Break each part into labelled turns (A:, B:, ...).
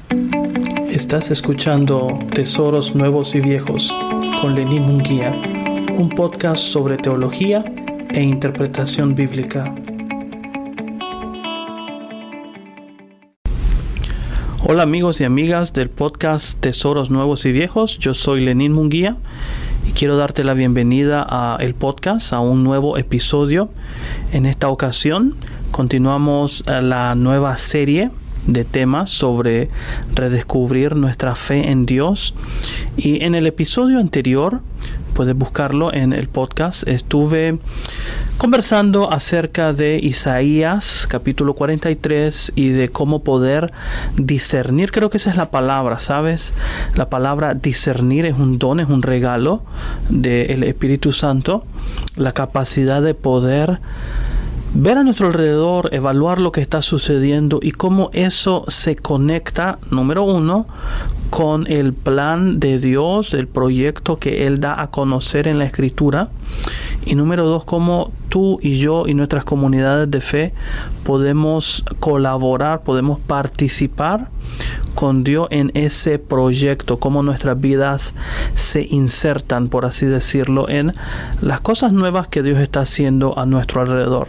A: Estás escuchando Tesoros Nuevos y Viejos con Lenín Munguía, un podcast sobre teología e interpretación bíblica. Hola amigos y amigas del podcast Tesoros Nuevos y Viejos, yo soy Lenín Munguía y quiero darte la bienvenida a el podcast, a un nuevo episodio. En esta ocasión continuamos la nueva serie de temas sobre redescubrir nuestra fe en Dios, y en el episodio anterior, puedes buscarlo en el podcast, estuve conversando acerca de Isaías capítulo 43 y de cómo poder discernir. Creo que esa es la palabra, ¿sabes? La palabra discernir es un don, es un regalo del Espíritu Santo, la capacidad de poder ver a nuestro alrededor, evaluar lo que está sucediendo y cómo eso se conecta, número uno, con el plan de Dios, el proyecto que Él da a conocer en la Escritura. Y número dos, cómo tú y yo y nuestras comunidades de fe podemos colaborar, podemos participar con Dios en ese proyecto, cómo nuestras vidas se insertan, por así decirlo, en las cosas nuevas que Dios está haciendo a nuestro alrededor.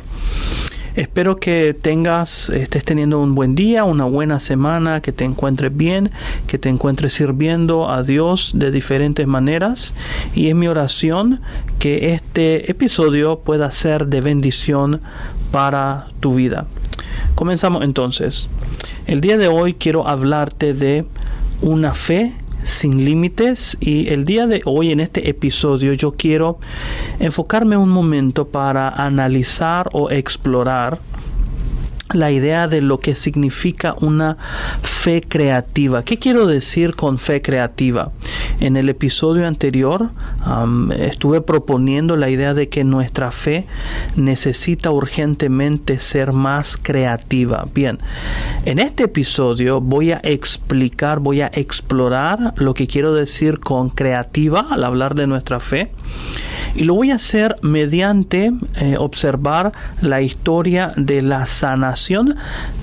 A: Espero que estés teniendo un buen día, una buena semana, que te encuentres bien, que te encuentres sirviendo a Dios de diferentes maneras. Y es mi oración que este episodio pueda ser de bendición para tu vida. Comenzamos entonces. El día de hoy quiero hablarte de una fe sin límites, y el día de hoy en este episodio yo quiero enfocarme un momento para analizar o explorar la idea de lo que significa una fe creativa. ¿Qué quiero decir con fe creativa? En el episodio anterior estuve proponiendo la idea de que nuestra fe necesita urgentemente ser más creativa. Bien, en este episodio voy a explorar lo que quiero decir con creativa al hablar de nuestra fe, y lo voy a hacer mediante observar la historia de la sanación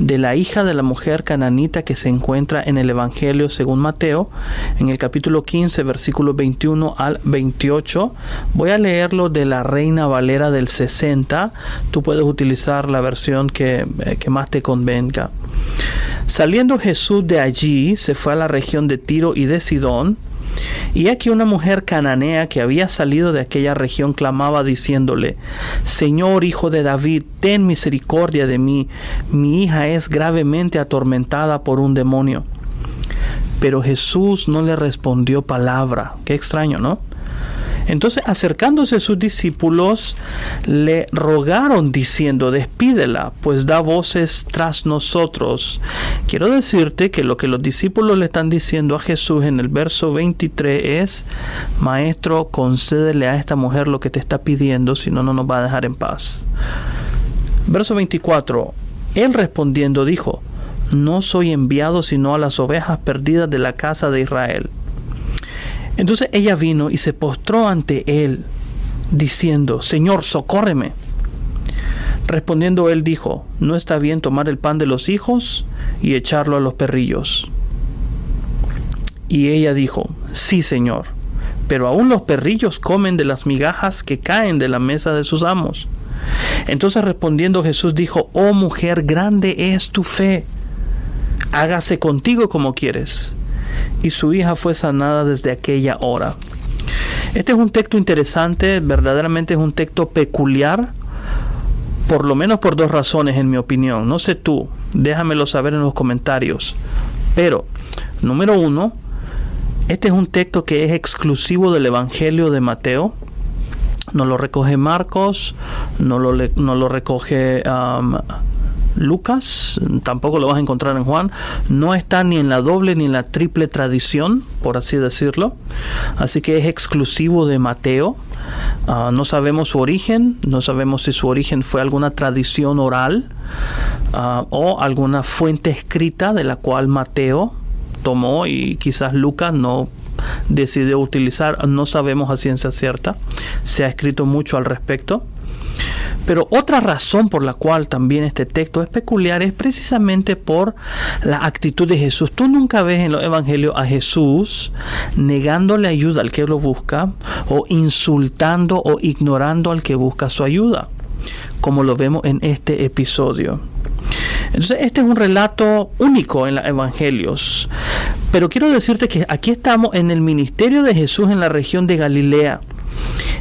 A: de la hija de la mujer cananita que se encuentra en el Evangelio según Mateo, en el capítulo 15, versículos 21 al 28. Voy a leerlo de la Reina Valera del 60. Tú puedes utilizar la versión que más te convenga. Saliendo Jesús de allí, se fue a la región de Tiro y de Sidón. Y aquí una mujer cananea que había salido de aquella región clamaba diciéndole: Señor, hijo de David, ten misericordia de mí. Mi hija es gravemente atormentada por un demonio. Pero Jesús no le respondió palabra. Qué extraño, ¿no? Entonces, acercándose sus discípulos, le rogaron diciendo: despídela, pues da voces tras nosotros. Quiero decirte que lo que los discípulos le están diciendo a Jesús en el verso 23 es: Maestro, concédele a esta mujer lo que te está pidiendo, si no, no nos va a dejar en paz. Verso 24. Él respondiendo dijo: No soy enviado sino a las ovejas perdidas de la casa de Israel. Entonces ella vino y se postró ante él, diciendo: Señor, socórreme. Respondiendo él dijo: No está bien tomar el pan de los hijos y echarlo a los perrillos. Y ella dijo: Sí, Señor, pero aún los perrillos comen de las migajas que caen de la mesa de sus amos. Entonces respondiendo Jesús dijo: Oh mujer, grande es tu fe, hágase contigo como quieres. Y su hija fue sanada desde aquella hora. Este es un texto interesante, verdaderamente es un texto peculiar, por lo menos por dos razones en mi opinión. No sé tú, déjamelo saber en los comentarios. Pero, número uno, este es un texto que es exclusivo del Evangelio de Mateo. No lo recoge Marcos, no lo recoge Lucas, tampoco lo vas a encontrar en Juan. No está ni en la doble ni en la triple tradición, por así decirlo. Así que es exclusivo de Mateo. No sabemos su origen, no sabemos si su origen fue alguna tradición oral o alguna fuente escrita de la cual Mateo tomó y quizás Lucas no decidió utilizar. No sabemos a ciencia cierta. Se ha escrito mucho al respecto. Pero otra razón por la cual también este texto es peculiar es precisamente por la actitud de Jesús. Tú nunca ves en los evangelios a Jesús negándole ayuda al que lo busca o insultando o ignorando al que busca su ayuda, como lo vemos en este episodio. Entonces, este es un relato único en los evangelios. Pero quiero decirte que aquí estamos en el ministerio de Jesús en la región de Galilea.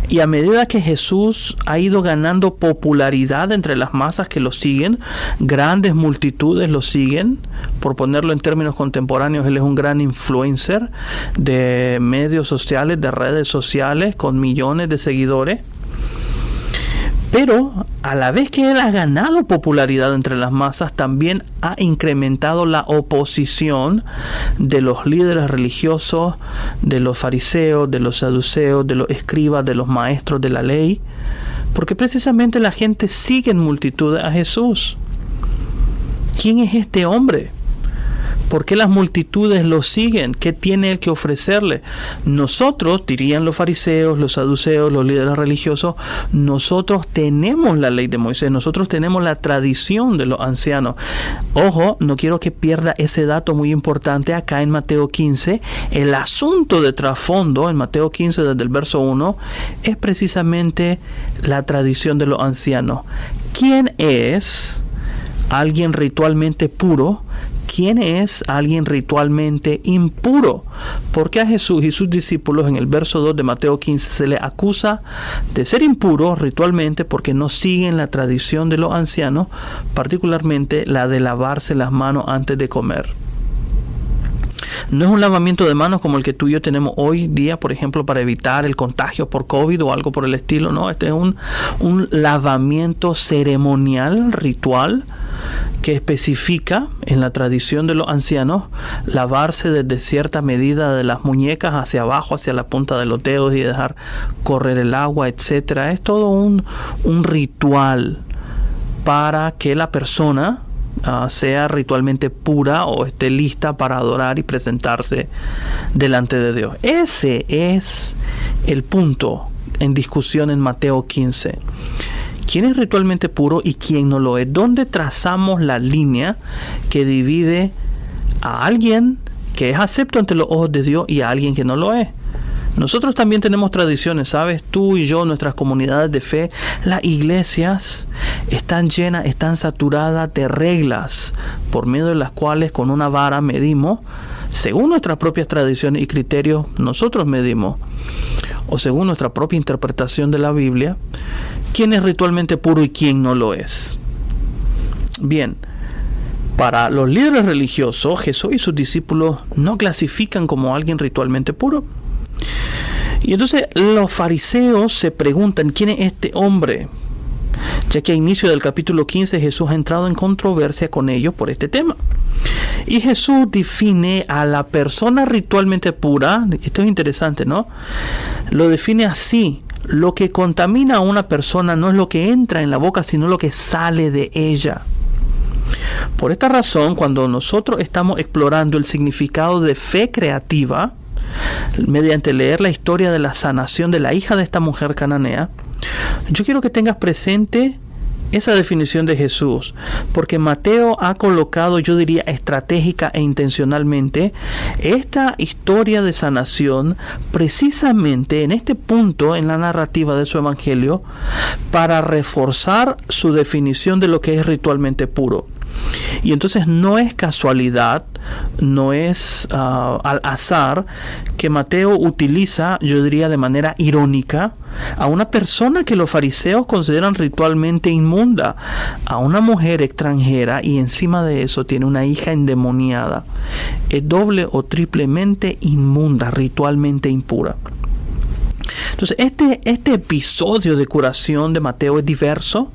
A: Y a medida que Jesús ha ido ganando popularidad entre las masas que lo siguen, grandes multitudes lo siguen. Por ponerlo en términos contemporáneos, él es un gran influencer de medios sociales, de redes sociales, con millones de seguidores. Pero a la vez que él ha ganado popularidad entre las masas, también ha incrementado la oposición de los líderes religiosos, de los fariseos, de los saduceos, de los escribas, de los maestros de la ley, porque precisamente la gente sigue en multitudes a Jesús. ¿Quién es este hombre? ¿Por qué las multitudes lo siguen? ¿Qué tiene él que ofrecerle? Nosotros, dirían los fariseos, los saduceos, los líderes religiosos, nosotros tenemos la ley de Moisés, nosotros tenemos la tradición de los ancianos. Ojo, no quiero que pierda ese dato muy importante acá en Mateo 15. El asunto de trasfondo en Mateo 15 desde el verso 1 es precisamente la tradición de los ancianos. ¿Quién es alguien ritualmente puro? ¿Quién es alguien ritualmente impuro? Porque a Jesús y sus discípulos en el verso 2 de Mateo 15 se les acusa de ser impuros ritualmente porque no siguen la tradición de los ancianos, particularmente la de lavarse las manos antes de comer. No es un lavamiento de manos como el que tú y yo tenemos hoy día, por ejemplo, para evitar el contagio por COVID o algo por el estilo. No, este es un lavamiento ceremonial, ritual, que especifica en la tradición de los ancianos lavarse desde cierta medida de las muñecas hacia abajo, hacia la punta de los dedos y dejar correr el agua, etcétera. Es todo un ritual para que la persona sea ritualmente pura o esté lista para adorar y presentarse delante de Dios. Ese es el punto en discusión en Mateo 15. ¿Quién es ritualmente puro y quién no lo es? ¿Dónde trazamos la línea que divide a alguien que es acepto ante los ojos de Dios y a alguien que no lo es? Nosotros también tenemos tradiciones, ¿sabes? Tú y yo, nuestras comunidades de fe, las iglesias están llenas, están saturadas de reglas por medio de las cuales con una vara medimos, según nuestras propias tradiciones y criterios, nosotros medimos, o según nuestra propia interpretación de la Biblia, quién es ritualmente puro y quién no lo es. Bien, para los líderes religiosos, Jesús y sus discípulos no clasifican como alguien ritualmente puro. Y entonces los fariseos se preguntan quién es este hombre, ya que a inicio del capítulo 15 Jesús ha entrado en controversia con ellos por este tema. Y Jesús define a la persona ritualmente pura, esto es interesante, ¿no? Lo define así: lo que contamina a una persona no es lo que entra en la boca, sino lo que sale de ella. Por esta razón, cuando nosotros estamos explorando el significado de fe creativa, mediante leer la historia de la sanación de la hija de esta mujer cananea, yo quiero que tengas presente esa definición de Jesús, porque Mateo ha colocado, yo diría, estratégica e intencionalmente esta historia de sanación precisamente en este punto en la narrativa de su evangelio para reforzar su definición de lo que es ritualmente puro. Y entonces no es casualidad, no es al azar que Mateo utiliza, yo diría de manera irónica, a una persona que los fariseos consideran ritualmente inmunda, a una mujer extranjera, y encima de eso tiene una hija endemoniada. Es doble o triplemente inmunda, ritualmente impura. Entonces este episodio de curación de Mateo es diverso,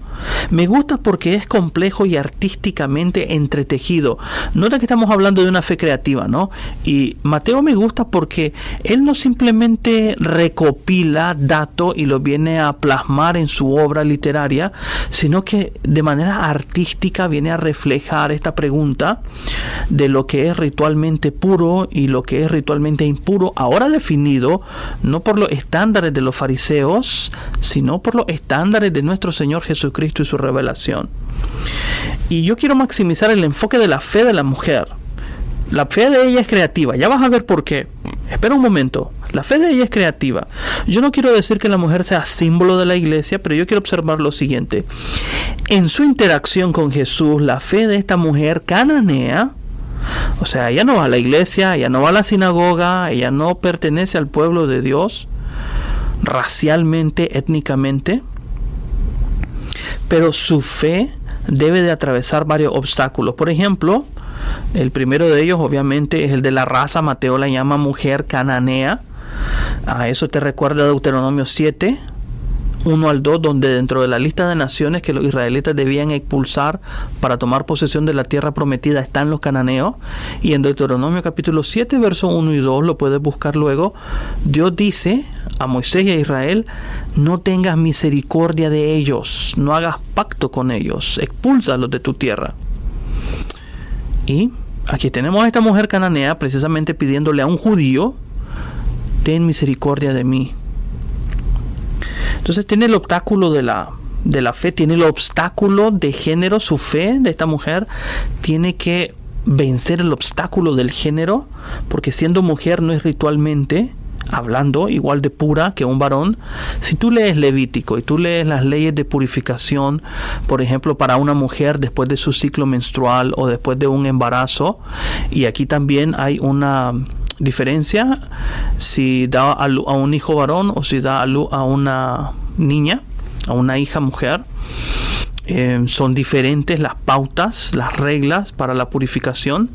A: Me gusta porque es complejo y artísticamente entretejido. Nota que estamos hablando de una fe creativa, ¿no? Y Mateo me gusta porque él no simplemente recopila datos y lo viene a plasmar en su obra literaria, sino que de manera artística viene a reflejar esta pregunta de lo que es ritualmente puro y lo que es ritualmente impuro, ahora definido no por los estándares de los fariseos, sino por los estándares de nuestro Señor Jesucristo y su revelación. Y yo quiero maximizar el enfoque de la fe de la mujer. La fe de ella es creativa. Ya vas a ver por qué. Espera un momento. La fe de ella es creativa. Yo no quiero decir que la mujer sea símbolo de la iglesia, pero yo quiero observar lo siguiente. En su interacción con Jesús, la fe de esta mujer cananea, o sea, ella no va a la iglesia, ella no va a la sinagoga, ella no pertenece al pueblo de Dios, racialmente, étnicamente, pero su fe debe de atravesar varios obstáculos. Por ejemplo, el primero de ellos obviamente es el de la raza. Mateo la llama mujer cananea. A eso te recuerda Deuteronomio 7, 1 al 2, donde dentro de la lista de naciones que los israelitas debían expulsar para tomar posesión de la tierra prometida están los cananeos. Y en Deuteronomio capítulo 7, versos 1 y 2, lo puedes buscar luego, Dios dice a Moisés y a Israel: no tengas misericordia de ellos, no hagas pacto con ellos, expúlsalos de tu tierra. Y aquí tenemos a esta mujer cananea precisamente pidiéndole a un judío: ten misericordia de mí. Entonces tiene el obstáculo de la fe, tiene el obstáculo de género. Su fe de esta mujer tiene que vencer el obstáculo del género, porque siendo mujer no es ritualmente hablando igual de pura que un varón. Si tú lees Levítico y tú lees las leyes de purificación, por ejemplo, para una mujer después de su ciclo menstrual o después de un embarazo, y aquí también hay una diferencia si da a luz a un hijo varón o si da a luz a una niña, a una hija mujer. Son diferentes las pautas, las reglas para la purificación,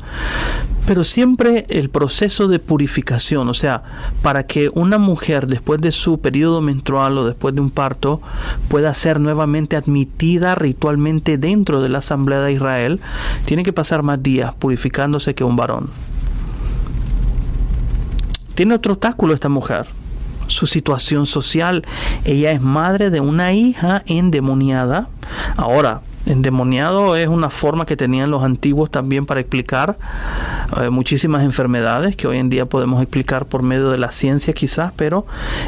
A: pero siempre el proceso de purificación, o sea, para que una mujer después de su periodo menstrual o después de un parto pueda ser nuevamente admitida ritualmente dentro de la Asamblea de Israel, tiene que pasar más días purificándose que un varón. Tiene otro obstáculo esta mujer: su situación social. Ella es madre de una hija endemoniada. Ahora, endemoniado es una forma que tenían los antiguos también para explicar muchísimas enfermedades que hoy en día podemos explicar por medio de la ciencia quizás, pero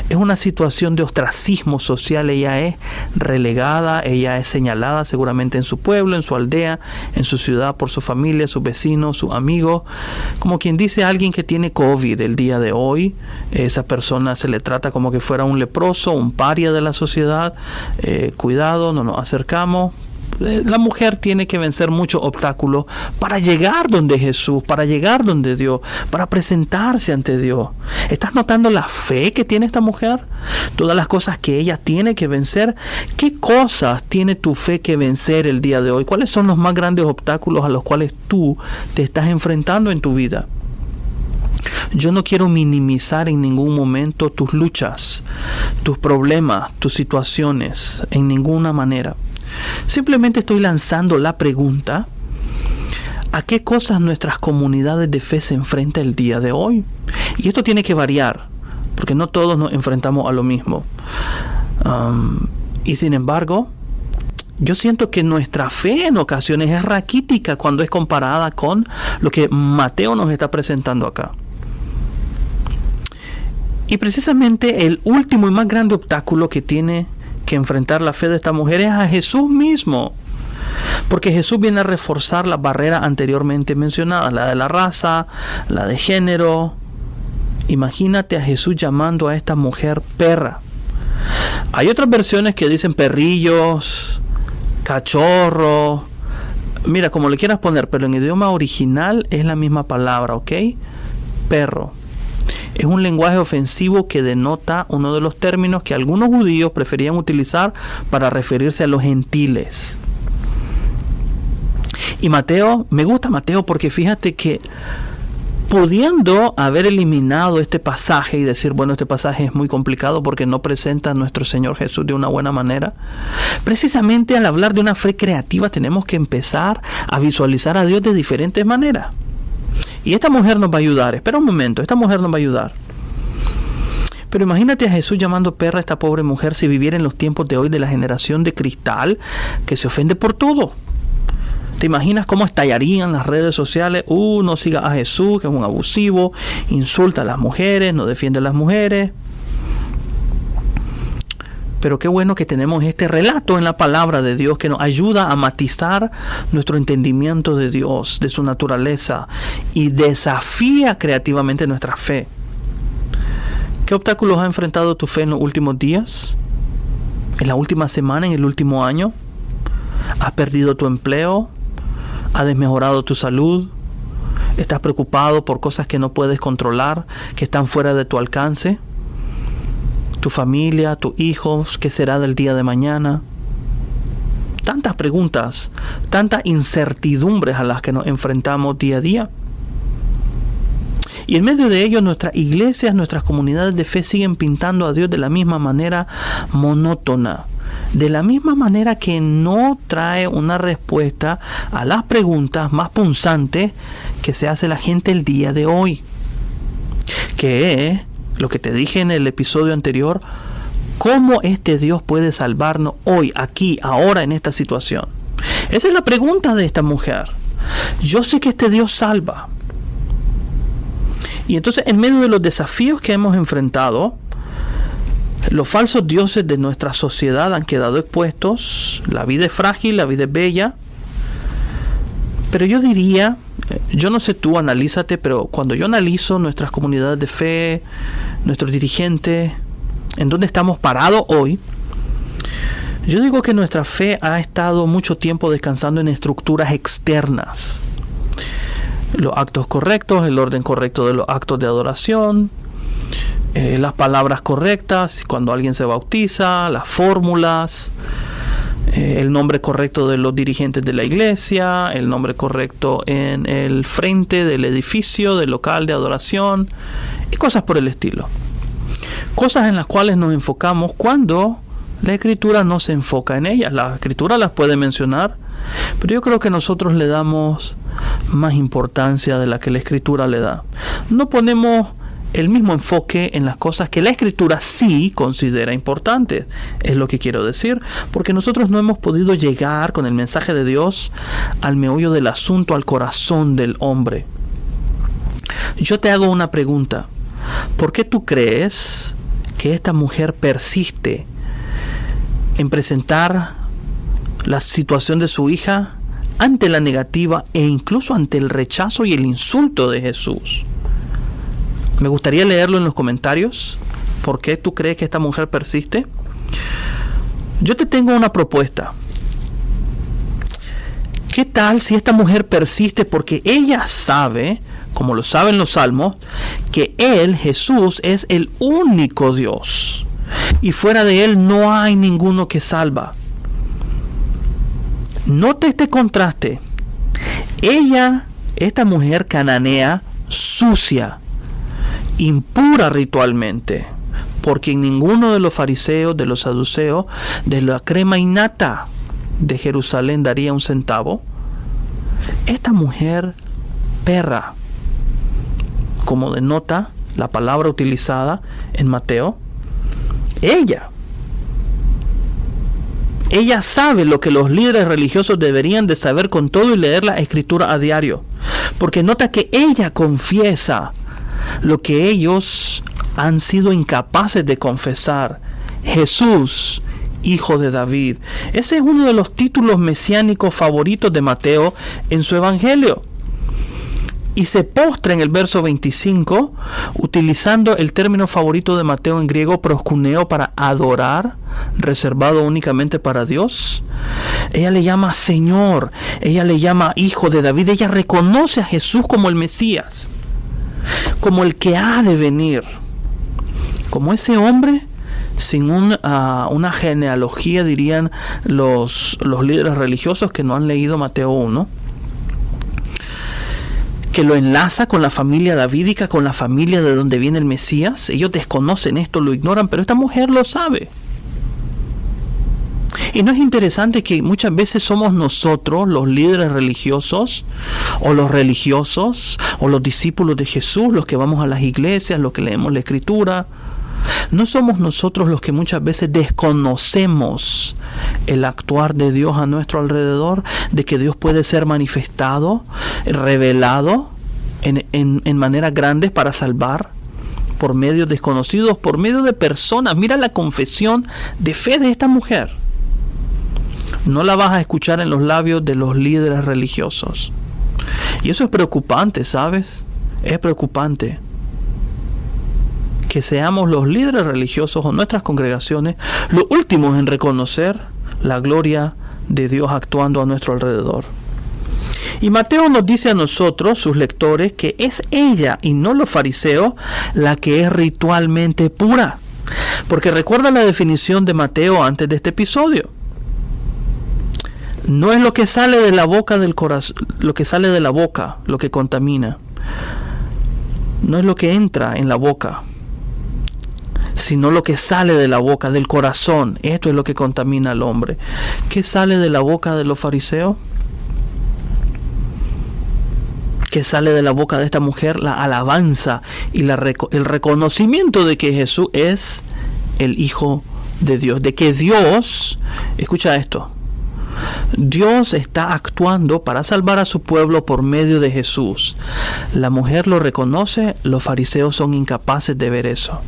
A: es una situación de ostracismo social. Ella es relegada, ella es señalada seguramente en su pueblo, en su aldea, en su ciudad por su familia, sus vecinos, sus amigos. Como quien dice, alguien que tiene COVID el día de hoy, esa persona se le trata como que fuera un leproso, un paria de la sociedad. Cuidado, no nos acercamos. La mujer tiene que vencer muchos obstáculos para llegar donde Jesús, para llegar donde Dios, para presentarse ante Dios. ¿Estás notando la fe que tiene esta mujer? Todas las cosas que ella tiene que vencer. ¿Qué cosas tiene tu fe que vencer el día de hoy? ¿Cuáles son los más grandes obstáculos a los cuales tú te estás enfrentando en tu vida? Yo no quiero minimizar en ningún momento tus luchas, tus problemas, tus situaciones, en ninguna manera. Simplemente estoy lanzando la pregunta: ¿a qué cosas nuestras comunidades de fe se enfrentan el día de hoy? Y esto tiene que variar, porque no todos nos enfrentamos a lo mismo. Y sin embargo, yo siento que nuestra fe en ocasiones es raquítica cuando es comparada con lo que Mateo nos está presentando acá. Y precisamente el último y más grande obstáculo que tiene que enfrentar la fe de esta mujer es a Jesús mismo, porque Jesús viene a reforzar las barreras anteriormente mencionadas, la de la raza, la de género. Imagínate a Jesús llamando a esta mujer perra. Hay otras versiones que dicen perrillos, cachorro, mira, como le quieras poner, pero en idioma original es la misma palabra, ¿ok? Perro. Es un lenguaje ofensivo que denota uno de los términos que algunos judíos preferían utilizar para referirse a los gentiles. Y Mateo, me gusta Mateo porque fíjate que pudiendo haber eliminado este pasaje y decir, bueno, este pasaje es muy complicado porque no presenta a nuestro Señor Jesús de una buena manera. Precisamente al hablar de una fe creativa tenemos que empezar a visualizar a Dios de diferentes maneras. Y esta mujer nos va a ayudar. Espera un momento, esta mujer nos va a ayudar. Pero imagínate a Jesús llamando perra a esta pobre mujer si viviera en los tiempos de hoy de la generación de cristal que se ofende por todo. ¿Te imaginas cómo estallarían las redes sociales? No siga a Jesús, que es un abusivo, insulta a las mujeres, no defiende a las mujeres. Pero qué bueno que tenemos este relato en la palabra de Dios que nos ayuda a matizar nuestro entendimiento de Dios, de su naturaleza, y desafía creativamente nuestra fe. ¿Qué obstáculos ha enfrentado tu fe en los últimos días? ¿En la última semana? ¿En el último año? ¿Has perdido tu empleo? ¿Has desmejorado tu salud? ¿Estás preocupado por cosas que no puedes controlar, que están fuera de tu alcance? ¿Tu familia, tus hijos? ¿Qué será del día de mañana? Tantas preguntas, tantas incertidumbres a las que nos enfrentamos día a día. Y en medio de ello, nuestras iglesias, nuestras comunidades de fe siguen pintando a Dios de la misma manera monótona. De la misma manera que no trae una respuesta a las preguntas más punzantes que se hace la gente el día de hoy. Que es lo que te dije en el episodio anterior, ¿cómo este Dios puede salvarnos hoy, aquí, ahora, en esta situación? Esa es la pregunta de esta mujer. Yo sé que este Dios salva. Y entonces, en medio de los desafíos que hemos enfrentado, los falsos dioses de nuestra sociedad han quedado expuestos. La vida es frágil, la vida es bella. Pero yo diría, yo no sé tú, analízate, pero cuando yo analizo nuestras comunidades de fe, nuestros dirigentes, en dónde estamos parados hoy, yo digo que nuestra fe ha estado mucho tiempo descansando en estructuras externas. Los actos correctos, el orden correcto de los actos de adoración, las palabras correctas cuando alguien se bautiza, las fórmulas, el nombre correcto de los dirigentes de la iglesia, el nombre correcto en el frente del edificio, del local de adoración y cosas por el estilo. Cosas en las cuales nos enfocamos cuando la Escritura no se enfoca en ellas. La Escritura las puede mencionar, pero yo creo que nosotros le damos más importancia de la que la Escritura le da. No ponemos el mismo enfoque en las cosas que la Escritura sí considera importantes, es lo que quiero decir, porque nosotros no hemos podido llegar con el mensaje de Dios al meollo del asunto, al corazón del hombre. Yo te hago una pregunta. ¿Por qué tú crees que esta mujer persiste en presentar la situación de su hija ante la negativa e incluso ante el rechazo y el insulto de Jesús? Me gustaría leerlo en los comentarios. ¿Por qué tú crees que esta mujer persiste? Yo te tengo una propuesta. ¿Qué tal si esta mujer persiste porque ella sabe, como lo saben los salmos, que Él, Jesús, es el único Dios y fuera de Él no hay ninguno que salva? Note este contraste. Ella, esta mujer cananea, sucia, impura ritualmente, porque en ninguno de los fariseos, de los saduceos, de la crema innata de Jerusalén daría un centavo. Esta mujer perra, como denota la palabra utilizada en Mateo, ella sabe lo que los líderes religiosos deberían de saber con todo y leer la Escritura a diario, porque nota que ella confiesa lo que ellos han sido incapaces de confesar: Jesús, hijo de David. Ese es uno de los títulos mesiánicos favoritos de Mateo en su evangelio. Y se postra en el verso 25 utilizando el término favorito de Mateo en griego, proskuneo, para adorar, reservado únicamente para Dios. Ella le llama Señor, ella le llama Hijo de David, ella reconoce a Jesús como el Mesías, como el que ha de venir, como ese hombre sin una genealogía, dirían los líderes religiosos que no han leído Mateo 1, que lo enlaza con la familia davídica, con la familia de donde viene el Mesías. Ellos desconocen esto, lo ignoran, pero esta mujer lo sabe. Y no es interesante que muchas veces somos nosotros, los líderes religiosos, o los religiosos, o los discípulos de Jesús, los que vamos a las iglesias, los que leemos la Escritura. No somos nosotros los que muchas veces desconocemos el actuar de Dios a nuestro alrededor, de que Dios puede ser manifestado, revelado en maneras grandes para salvar por medios desconocidos, por medio de personas. Mira la confesión de fe de esta mujer. No la vas a escuchar en los labios de los líderes religiosos. Y eso es preocupante, ¿sabes? Es preocupante que seamos los líderes religiosos o nuestras congregaciones los últimos en reconocer la gloria de Dios actuando a nuestro alrededor. Y Mateo nos dice a nosotros, sus lectores, que es ella y no los fariseos la que es ritualmente pura. Porque recuerda la definición de Mateo antes de este episodio. No es lo que sale de la boca del corazón, lo que sale de la boca, lo que contamina. No es lo que entra en la boca, sino lo que sale de la boca, del corazón. Esto es lo que contamina al hombre. ¿Qué sale de la boca de los fariseos? ¿Qué sale de la boca de esta mujer? La alabanza y el reconocimiento de que Jesús es el Hijo de Dios. De que Dios, escucha esto, Dios está actuando para salvar a su pueblo por medio de Jesús. La mujer lo reconoce, los fariseos son incapaces de ver eso.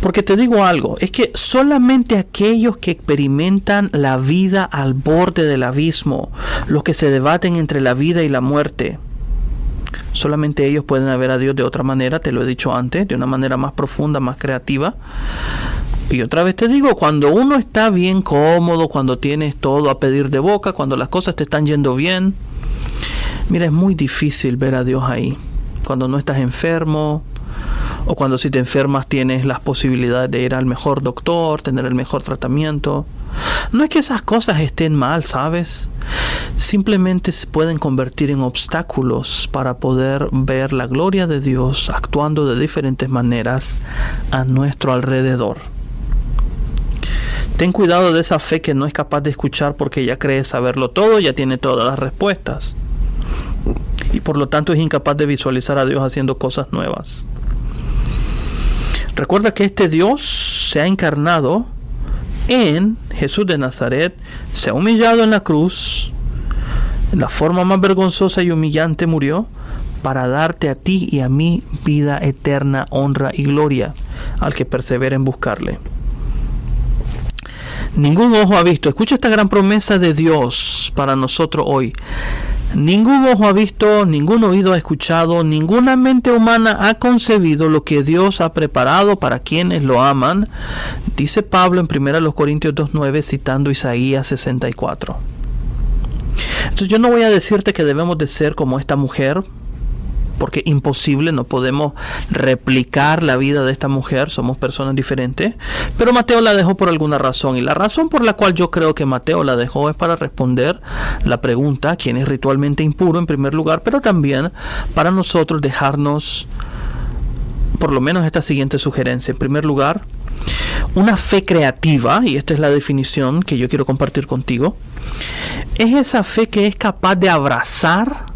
A: Porque te digo algo, es que solamente aquellos que experimentan la vida al borde del abismo, los que se debaten entre la vida y la muerte, solamente ellos pueden ver a Dios de otra manera, te lo he dicho antes, de una manera más profunda, más creativa. Y otra vez te digo, cuando uno está bien cómodo, cuando tienes todo a pedir de boca, cuando las cosas te están yendo bien, mira, es muy difícil ver a Dios ahí. Cuando no estás enfermo, o cuando si te enfermas tienes las posibilidades de ir al mejor doctor, tener el mejor tratamiento. No es que esas cosas estén mal, ¿sabes? Simplemente se pueden convertir en obstáculos para poder ver la gloria de Dios actuando de diferentes maneras a nuestro alrededor. Ten cuidado de esa fe que no es capaz de escuchar porque ya cree saberlo todo, ya tiene todas las respuestas. Y por lo tanto es incapaz de visualizar a Dios haciendo cosas nuevas. Recuerda que este Dios se ha encarnado en Jesús de Nazaret, se ha humillado en la cruz, en la forma más vergonzosa y humillante murió, para darte a ti y a mí vida eterna, honra y gloria al que persevera en buscarle. Ningún ojo ha visto, escucha esta gran promesa de Dios para nosotros hoy. Ningún ojo ha visto, ningún oído ha escuchado, ninguna mente humana ha concebido lo que Dios ha preparado para quienes lo aman, dice Pablo en 1 Corintios 2:9 citando Isaías 64. Entonces yo no voy a decirte que debemos de ser como esta mujer, porque imposible, no podemos replicar la vida de esta mujer, somos personas diferentes, pero Mateo la dejó por alguna razón, y la razón por la cual yo creo que Mateo la dejó es para responder la pregunta, ¿quién es ritualmente impuro? En primer lugar, pero también para nosotros dejarnos por lo menos esta siguiente sugerencia. En primer lugar, una fe creativa, y esta es la definición que yo quiero compartir contigo, es esa fe que es capaz de abrazar,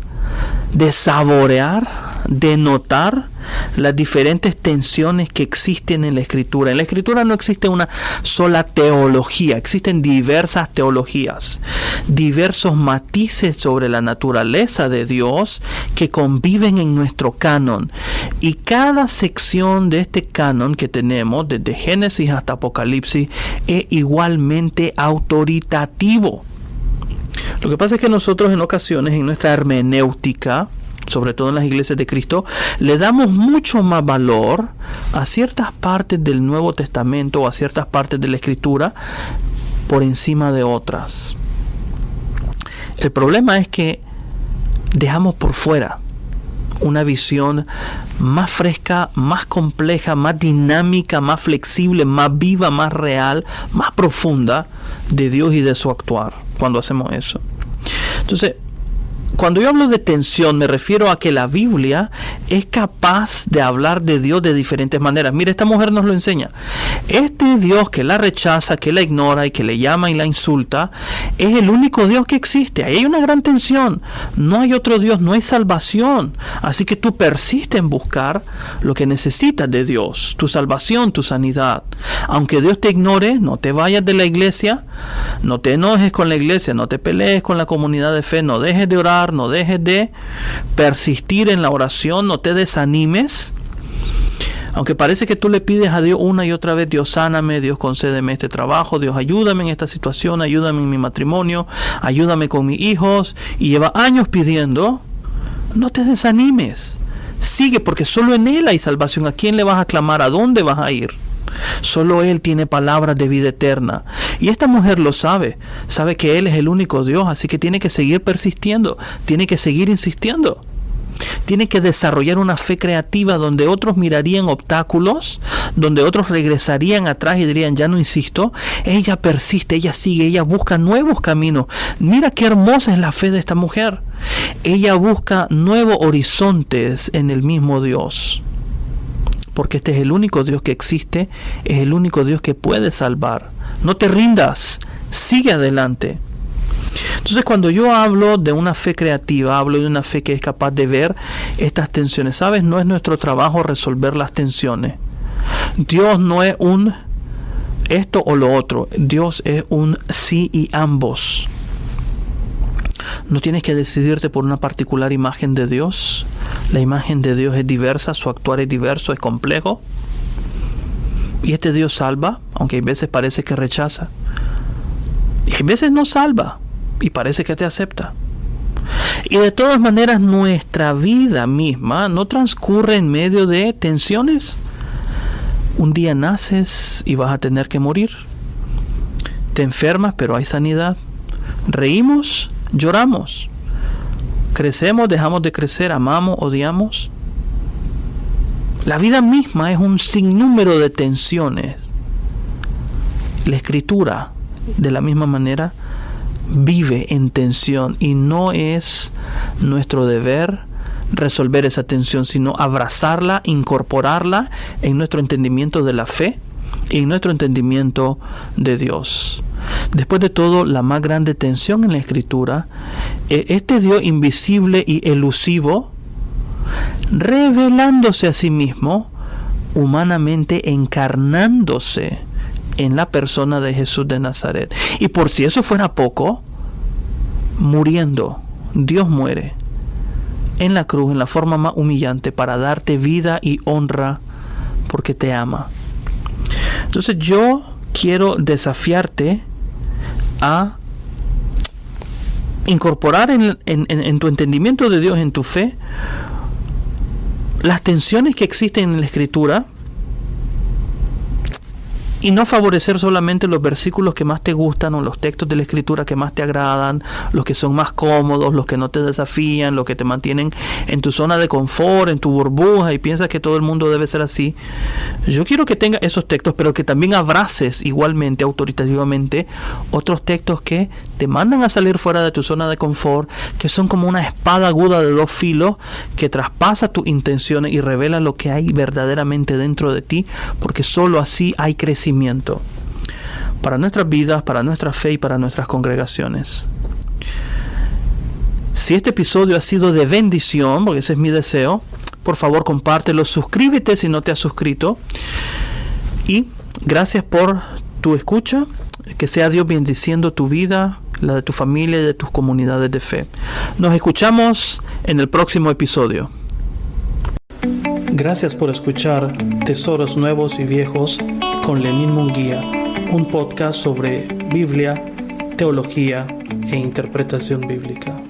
A: de saborear, de notar las diferentes tensiones que existen en la Escritura. En la Escritura no existe una sola teología, existen diversas teologías, diversos matices sobre la naturaleza de Dios que conviven en nuestro canon. Y cada sección de este canon que tenemos, desde Génesis hasta Apocalipsis, es igualmente autoritativo. Lo que pasa es que nosotros en ocasiones en nuestra hermenéutica, sobre todo en las iglesias de Cristo, le damos mucho más valor a ciertas partes del Nuevo Testamento o a ciertas partes de la Escritura por encima de otras. El problema es que dejamos por fuera una visión más fresca, más compleja, más dinámica, más flexible, más viva, más real, más profunda de Dios y de su actuar cuando hacemos eso. Entonces, Cuando yo hablo de tensión, me refiero a que la Biblia es capaz de hablar de Dios de diferentes maneras. Mire, esta mujer nos lo enseña. Este Dios que la rechaza, que la ignora y que le llama y la insulta, es el único Dios que existe. Ahí hay una gran tensión. No hay otro Dios, no hay salvación. Así que tú persistes en buscar lo que necesitas de Dios, tu salvación, tu sanidad. Aunque Dios te ignore, no te vayas de la iglesia, no te enojes con la iglesia, no te pelees con la comunidad de fe, no dejes de orar, no dejes de persistir en la oración, no te desanimes. Aunque parece que tú le pides a Dios una y otra vez, Dios sáname, Dios concédeme este trabajo, Dios ayúdame en esta situación, ayúdame en mi matrimonio, ayúdame con mis hijos, y lleva años pidiendo, no te desanimes. Sigue, porque solo en Él hay salvación. ¿A quién le vas a clamar? ¿A dónde vas a ir? Solo Él tiene palabras de vida eterna. Y esta mujer lo sabe. Sabe que Él es el único Dios. Así que tiene que seguir persistiendo. Tiene que seguir insistiendo. Tiene que desarrollar una fe creativa donde otros mirarían obstáculos, donde otros regresarían atrás y dirían, ya no insisto. Ella persiste, ella sigue, ella busca nuevos caminos. Mira qué hermosa es la fe de esta mujer. Ella busca nuevos horizontes en el mismo Dios. Porque este es el único Dios que existe, es el único Dios que puede salvar. No te rindas, sigue adelante. Entonces, cuando yo hablo de una fe creativa, hablo de una fe que es capaz de ver estas tensiones. ¿Sabes? No es nuestro trabajo resolver las tensiones. Dios no es un esto o lo otro. Dios es un sí y ambos. No tienes que decidirte por una particular imagen de Dios. La imagen de Dios es diversa, su actuar es diverso, es complejo. Y este Dios salva, aunque hay veces parece que rechaza. Y hay veces no salva y parece que te acepta. Y de todas maneras, nuestra vida misma no transcurre en medio de tensiones. Un día naces y vas a tener que morir. Te enfermas, pero hay sanidad. Reímos, lloramos. Crecemos, dejamos de crecer, amamos, odiamos. La vida misma es un sinnúmero de tensiones. La Escritura, de la misma manera, vive en tensión, y no es nuestro deber resolver esa tensión, sino abrazarla, incorporarla en nuestro entendimiento de la fe y en nuestro entendimiento de Dios. Después de todo, la más grande tensión en la Escritura es este Dios invisible y elusivo revelándose a sí mismo humanamente, encarnándose en la persona de Jesús de Nazaret. Y por si eso fuera poco, muriendo, Dios muere en la cruz, en la forma más humillante, para darte vida y honra, porque te ama. Entonces yo quiero desafiarte a incorporar en tu entendimiento de Dios, en tu fe, las tensiones que existen en la Escritura, y no favorecer solamente los versículos que más te gustan o los textos de la Escritura que más te agradan, los que son más cómodos, los que no te desafían, los que te mantienen en tu zona de confort, en tu burbuja, y piensas que todo el mundo debe ser así. Yo quiero que tengas esos textos, pero que también abraces igualmente, autoritativamente, otros textos que te mandan a salir fuera de tu zona de confort, que son como una espada aguda de dos filos que traspasa tus intenciones y revela lo que hay verdaderamente dentro de ti, porque solo así hay crecimiento para nuestras vidas, para nuestra fe y para nuestras congregaciones. Si este episodio ha sido de bendición, porque ese es mi deseo, por favor compártelo, suscríbete si no te has suscrito, y gracias por tu escucha. Que sea Dios bendiciendo tu vida, la de tu familia y de tus comunidades de fe. Nos escuchamos en el próximo episodio. Gracias por escuchar Tesoros Nuevos y Viejos con Lenín Munguía, un podcast sobre Biblia, teología e interpretación bíblica.